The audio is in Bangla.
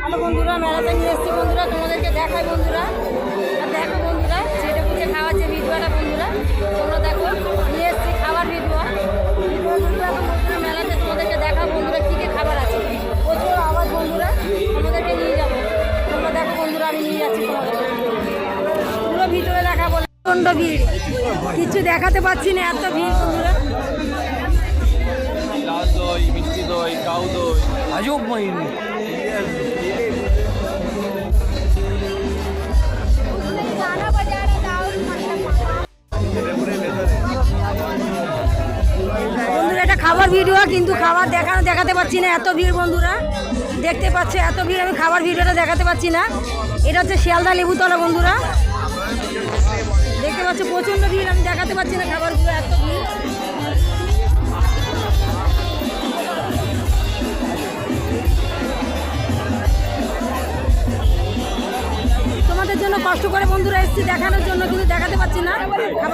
হ্যালো বন্ধুরা, মেলাতে নিয়ে এসেছি বন্ধুরা, তোমাদেরকে দেখাই বন্ধুরা। আর দেখো বন্ধুরা, ছেলে পুজো খাওয়ার যে ভিডিওটা বন্ধুরা, তোমরা দেখো নিয়ে এসেছি খাবার ভিডিও বন্ধুরা। এখন বন্ধুরা মেলাতে তোমাদেরকে দেখা বন্ধুরা কী কী খাবার আছে, প্রচুর আওয়াজ বন্ধুরা, তোমাদেরকে নিয়ে যাবো। তোমরা দেখো বন্ধুরা, আমি নিয়ে যাচ্ছি তোমাদের পুরো ভিতরে দেখা বলে প্রচণ্ড ভিড়, কিছু দেখাতে পাচ্ছি না, এত ভিড় বন্ধুরা। লাল দই, মিষ্টি দই, কাউ দই, আজব মাইন। বন্ধুরা এটা খাবার ভিডিও, কিন্তু খাবার দেখাতে পাচ্ছি না, এত ভিড় বন্ধুরা। দেখতে পাচ্ছ এত ভিড়, আমি খাবার ভিডিওটা দেখাতে পাচ্ছি না। এটা হচ্ছে শিয়ালদা লেবুতলা বন্ধুরা, দেখতে পাচ্ছ প্রচণ্ড ভিড়, আমি দেখাতে পাচ্ছি না খাবারগুলো, এত ভিড়। তোমাদের জন্য কষ্ট করে বন্ধুরা এসেছি দেখানোর জন্য, কিন্তু দেখাতে পাচ্ছি না খাবার।